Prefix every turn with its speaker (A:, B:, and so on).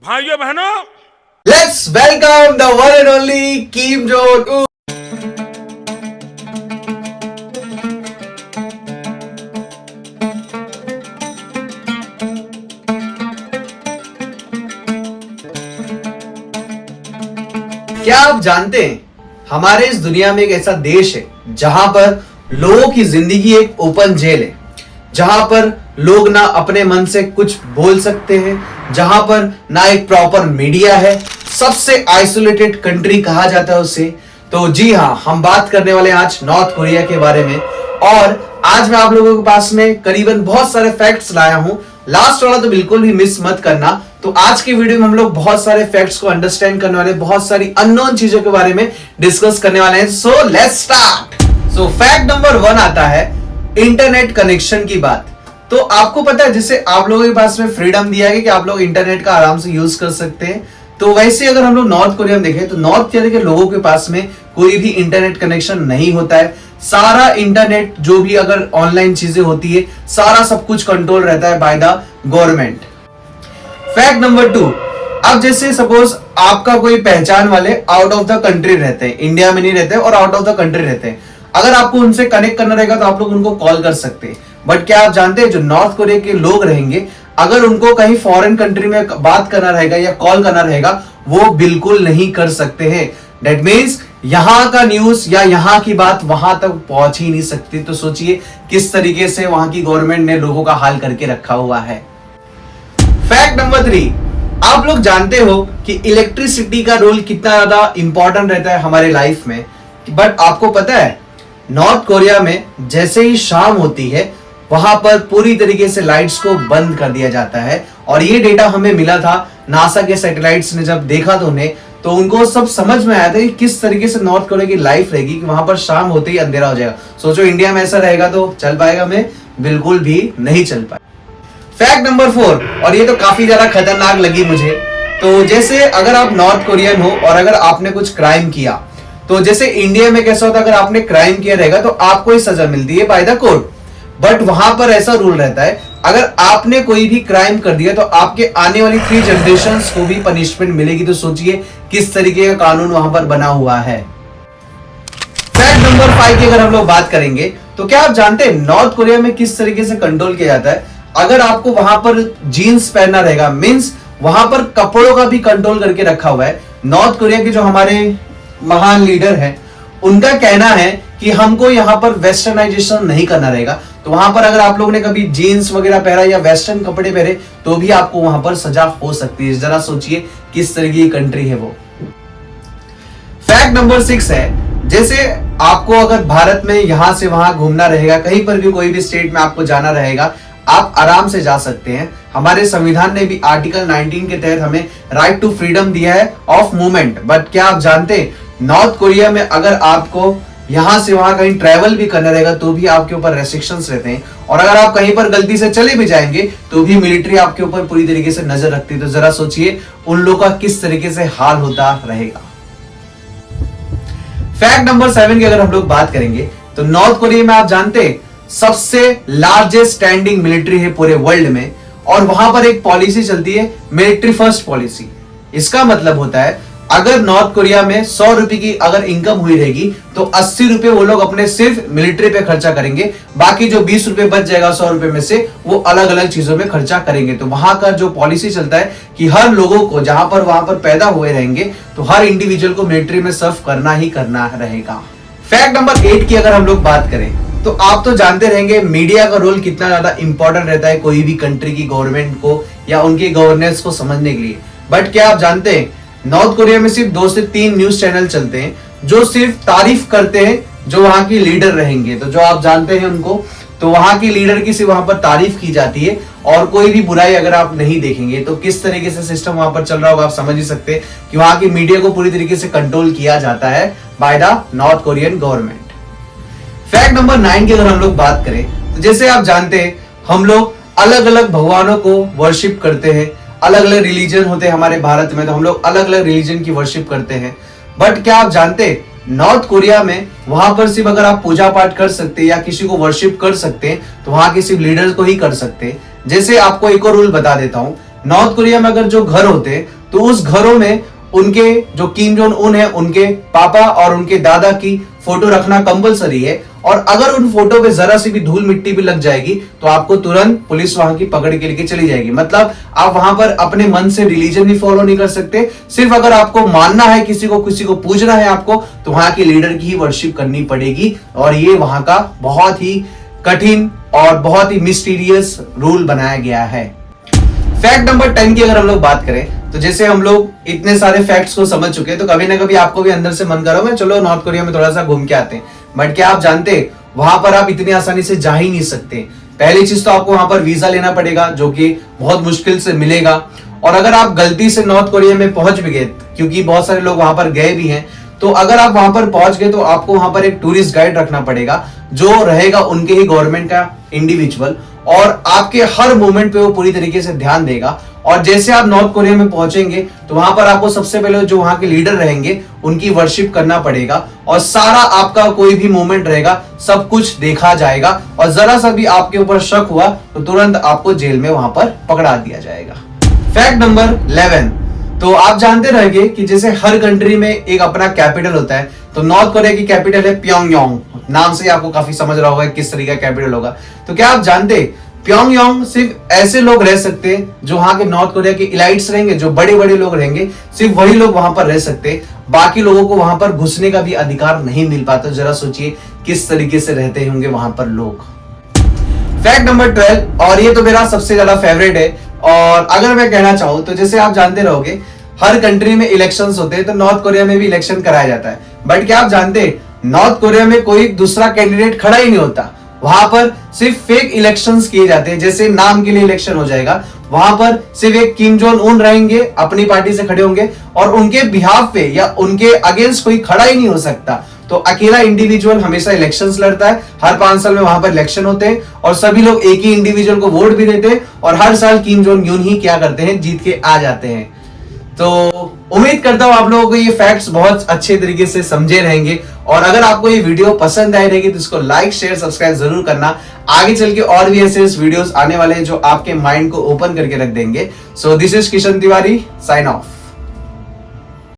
A: भाइयों बहनों,
B: let's welcome the one and only Kim Jong Un. क्या आप जानते हैं हमारे इस दुनिया में एक ऐसा देश है जहां पर लोगों की जिंदगी एक ओपन जेल है, जहां पर लोग ना अपने मन से कुछ बोल सकते हैं, जहां पर ना एक प्रॉपर मीडिया है, सबसे आइसोलेटेड कंट्री कहा जाता है उसे। तो जी हाँ, हम बात करने वाले हैं आज नॉर्थ कोरिया के बारे में। और आज मैं आप लोगों के पास में करीबन बहुत सारे फैक्ट्स लाया हूं, लास्ट वाला तो बिल्कुल भी मिस मत करना। तो आज की वीडियो में हम लोग बहुत सारे फैक्ट्स को अंडरस्टैंड करने वाले, बहुत सारी अननोन चीजों के बारे में डिस्कस करने वाले हैं। So let's start. So fact number 1 आता है इंटरनेट कनेक्शन की बात। तो आपको पता है, जैसे आप लोगों के पास में फ्रीडम दिया है कि आप लोग इंटरनेट का आराम से यूज कर सकते हैं, तो वैसे अगर हम लोग नॉर्थ कोरिया में देखें तो नॉर्थ कोरिया के लोगों के पास में कोई भी इंटरनेट कनेक्शन नहीं होता है। सारा इंटरनेट जो भी अगर ऑनलाइन चीजें होती है, सारा सब कुछ कंट्रोल रहता है by the government. Fact number 2, अब जैसे सपोज आपका कोई पहचान वाले आउट ऑफ द कंट्री रहते हैं, इंडिया में नहीं रहते और आउट ऑफ द कंट्री रहते हैं, अगर आपको उनसे कनेक्ट करना रहेगा तो आप लोग उनको कॉल कर सकते हैं। बट क्या आप जानते हैं जो नॉर्थ कोरिया के लोग रहेंगे, अगर उनको कहीं फॉरेन कंट्री में बात करना रहेगा या कॉल करना रहेगा, वो बिल्कुल नहीं कर सकते हैं। दैट मीन्स यहां का न्यूज या यहां की बात वहां तक पहुंच ही नहीं सकती। तो सोचिए किस तरीके से वहां की गवर्नमेंट ने लोगों का हाल करके रखा हुआ है। फैक्ट नंबर 3, आप लोग जानते हो कि इलेक्ट्रिसिटी का रोल कितना ज्यादा इंपॉर्टेंट रहता है हमारे लाइफ में। बट आपको पता है नॉर्थ कोरिया में जैसे ही शाम होती है वहां पर पूरी तरीके से लाइट्स को बंद कर दिया जाता है। और ये डेटा हमें मिला था नासा के सैटेलाइट्स ने जब देखा तो उन्हें, तो उनको सब समझ में आया था कि किस तरीके से नॉर्थ कोरिया की लाइफ रहेगी कि वहां पर शाम होते ही अंधेरा हो जाएगा। सोचो इंडिया में ऐसा रहेगा तो चल पाएगा? हमें बिल्कुल भी नहीं चल पाएगा। फैक्ट नंबर 4, और ये तो काफी ज्यादा खतरनाक लगी मुझे। तो जैसे अगर आप नॉर्थ कोरियन हो और अगर आपने कुछ क्राइम किया, तो जैसे इंडिया में कैसा होता है, अगर आपने क्राइम किया रहेगा तो आपको ही सजा मिलती है बाय द कोर्ट। बट वहां पर ऐसा रूल रहता है, अगर आपने कोई भी क्राइम कर दिया तो आपके आने वाली 3 जनरेशंस को भी पनिशमेंट मिलेगी। तो सोचिए किस तरीके का कानून वहां पर बना हुआ है। फैक्ट नंबर 5 की अगर हम लोग बात करेंगे तो क्या आप जानते हैं नॉर्थ कोरिया में किस तरीके से कंट्रोल किया जाता है? अगर आपको वहां पर जीन्स पहनना रहेगा, मींस वहां पर कपड़ों का भी कंट्रोल करके रखा हुआ है। नॉर्थ कोरिया के जो हमारे महान लीडर हैं, उनका कहना है कि हमको यहाँ पर वेस्टर्नाइजेशन नहीं करना रहेगा। तो वहां पर अगर आप लोगों ने कभी जीन्स वगैरह पहना या वेस्टर्न कपड़े पहने तो भी आपको वहां पर सजा हो सकती है। जरा सोचिए किस तरह की कंट्री है वो। फैक्ट नंबर 6 है, जैसे आपको अगर भारत में यहां से वहां घूमना रहेगा, कहीं पर भी कोई भी स्टेट में आपको जाना रहेगा, आप आराम से जा सकते हैं। हमारे संविधान ने भी आर्टिकल 19 के तहत हमें राइट टू फ्रीडम दिया है ऑफ मूवमेंट। बट क्या आप जानते हैं नॉर्थ कोरिया में अगर आपको यहां से वहां कहीं ट्रैवल भी करना रहेगा तो भी आपके ऊपर रेस्ट्रिक्शंस रहते हैं। और अगर आप कहीं पर गलती से चले भी जाएंगे तो भी मिलिट्री आपके ऊपर पूरी तरीके से नजर रखती है। तो जरा सोचिए उन लोगों का किस तरीके से हाल होता रहेगा। फैक्ट नंबर 7 की अगर हम लोग बात करेंगे तो नॉर्थ कोरिया में आप जानते हैं सबसे लार्जेस्ट स्टैंडिंग मिलिट्री है पूरे वर्ल्ड में। और वहां पर एक पॉलिसी चलती है मिलिट्री फर्स्ट पॉलिसी। इसका मतलब होता है अगर नॉर्थ कोरिया में 100 रुपए की अगर इनकम हुई रहेगी तो 80 रुपए वो लोग अपने सिर्फ मिलिट्री पे खर्चा करेंगे, बाकी जो 20 रुपए बच जाएगा 100 रुपए में से वो अलग अलग चीजों में खर्चा करेंगे। तो वहां का जो पॉलिसी चलता है कि हर लोगों को जहां पर वहां पर पैदा हुए रहेंगे तो हर इंडिविजुअल को मिलिट्री में सर्व करना ही करना रहेगा। फैक्ट नंबर 8 की अगर हम लोग बात करें तो आप तो जानते रहेंगे मीडिया का रोल कितना ज्यादा इंपॉर्टेंट रहता है कोई भी कंट्री की गवर्नमेंट को या उनके गवर्नेंस को समझने के लिए। बट क्या आप जानते हैं नॉर्थ कोरिया में सिर्फ 2 से 3 न्यूज चैनल चलते हैं जो सिर्फ तारीफ करते हैं जो वहां की लीडर रहेंगे। तो जो आप जानते हैं उनको, तो वहां की लीडर की सिर्फ वहां पर तारीफ की जाती है और कोई भी बुराई अगर आप नहीं देखेंगे। तो किस तरीके से सिस्टम वहां पर चल रहा होगा आप समझ ही सकते हैं कि वहां की मीडिया को पूरी तरीके से कंट्रोल किया जाता है by the north Korean government. Fact number 9 की अगर हम लोग बात करें तो जैसे आप जानते हैं हम लोग अलग अलग भगवानों को वर्शिप करते हैं, अलग अलग रिलीजन होते हैं हमारे भारत में, तो हम लोग अलग अलग रिलीजन की वर्शिप करते हैं। बट क्या आप जानते हैं नॉर्थ कोरिया में वहां पर सिर्फ अगर आप पूजा पाठ कर सकते हैं या किसी को वर्शिप कर सकते हैं तो वहां के सिर्फ लीडर्स को ही कर सकते हैं। जैसे आपको एक और रूल बता देता हूं नॉर्थ कोरिया में अगर जो घर होते तो उस घरों में उनके जो किम जोंग उन है उनके पापा और उनके दादा की फोटो रखना कंपलसरी है। और अगर उन फोटो पे जरा सी भी धूल मिट्टी भी लग जाएगी तो आपको तुरंत पुलिस वहां की पकड़ के लेके चली जाएगी। मतलब आप वहां पर अपने मन से रिलीजन भी फॉलो नहीं कर सकते। सिर्फ अगर आपको मानना है किसी को पूजना है आपको, तो वहां के लीडर की ही वर्शिप करनी पड़ेगी। और ये वहां का बहुत ही कठिन और बहुत ही मिस्टीरियस रूल बनाया गया है। फैक्ट नंबर 10 की अगर हम लोग बात करें तो जैसे हम लोग इतने सारे फैक्ट्स को समझ चुके हैं तो कभी ना कभी आपको भी अंदर से मन करोगे चलो नॉर्थ कोरिया में थोड़ा सा घूम के आते हैं। बट क्या आप जानते वहां पर आप इतनी आसानी से जा ही नहीं सकते। पहली चीज तो आपको वहां पर वीजा लेना पड़ेगा जो कि बहुत मुश्किल से मिलेगा। और अगर आप गलती से नॉर्थ कोरिया में पहुंच भी गए, क्योंकि बहुत सारे लोग वहां पर गए भी हैं, तो अगर आप वहां पर पहुंच गए तो आपको वहां पर एक टूरिस्ट गाइड रखना पड़ेगा जो रहेगा उनके ही गवर्नमेंट का इंडिविजुअल, और आपके हर मोमेंट पे वो पूरी तरीके से ध्यान देगा। और जैसे आप नॉर्थ कोरिया में पहुंचेंगे तो वहां पर आपको सबसे पहले जो वहां के लीडर रहेंगे उनकी वर्शिप करना पड़ेगा और सारा आपका कोई भी मूवमेंट रहेगा सब कुछ देखा जाएगा। और जरा सा भी आपके ऊपर शक हुआ तो तुरंत आपको जेल में वहां पर पकड़ा दिया जाएगा। फैक्ट नंबर 11, तो आप जानते रहेंगे कि जैसे हर कंट्री में एक अपना कैपिटल होता है, तो नॉर्थ कोरिया की कैपिटल है प्योंगयांग। नाम से आपको काफी समझ रहा होगा किस तरीके का कैपिटल होगा। तो क्या आप जानते प्योंगयांग सिर्फ ऐसे लोग रह सकते हैं जो वहां के नॉर्थ कोरिया के इलाइट्स रहेंगे, जो बड़े बड़े लोग रहेंगे, सिर्फ वही लोग वहां पर रह सकते हैं। बाकी लोगों को वहां पर घुसने का भी अधिकार नहीं मिल पाता। जरा सोचिए किस तरीके से रहते होंगे वहां पर लोग। फैक्ट नंबर 12, और ये तो मेरा सबसे ज्यादा फेवरेट है, और अगर मैं कहना चाहूं तो जैसे आप जानते रहोगे हर कंट्री में इलेक्शंस होते हैं, तो नॉर्थ कोरिया में भी इलेक्शन कराया जाता है। बट क्या आप जानते नॉर्थ कोरिया में कोई दूसरा कैंडिडेट खड़ा ही नहीं होता। वहां पर सिर्फ फेक इलेक्शंस किए जाते हैं, जैसे नाम के लिए इलेक्शन हो जाएगा। वहां पर सिर्फ एक किम जोंग उन रहेंगे, अपनी पार्टी से खड़े होंगे और उनके बिहाफ पे या उनके अगेंस्ट कोई खड़ा ही नहीं हो सकता। तो अकेला इंडिविजुअल हमेशा इलेक्शंस लड़ता है। हर 5 साल में वहां पर इलेक्शन होते हैं और सभी लोग एक ही इंडिविजुअल को वोट भी देते हैं और हर साल किम जोंग यून ही क्या करते हैं, जीत के आ जाते हैं। तो उम्मीद करता हूं आप लोगों को ये फैक्ट्स बहुत अच्छे तरीके से समझे रहेंगे। और अगर आपको ये वीडियो पसंद आई रहेगी तो इसको लाइक शेयर सब्सक्राइब जरूर करना। आगे चल के और भी ऐसे वीडियोस आने वाले हैं जो आपके माइंड को ओपन करके रख देंगे। So this is Kishan Tiwari, sign of.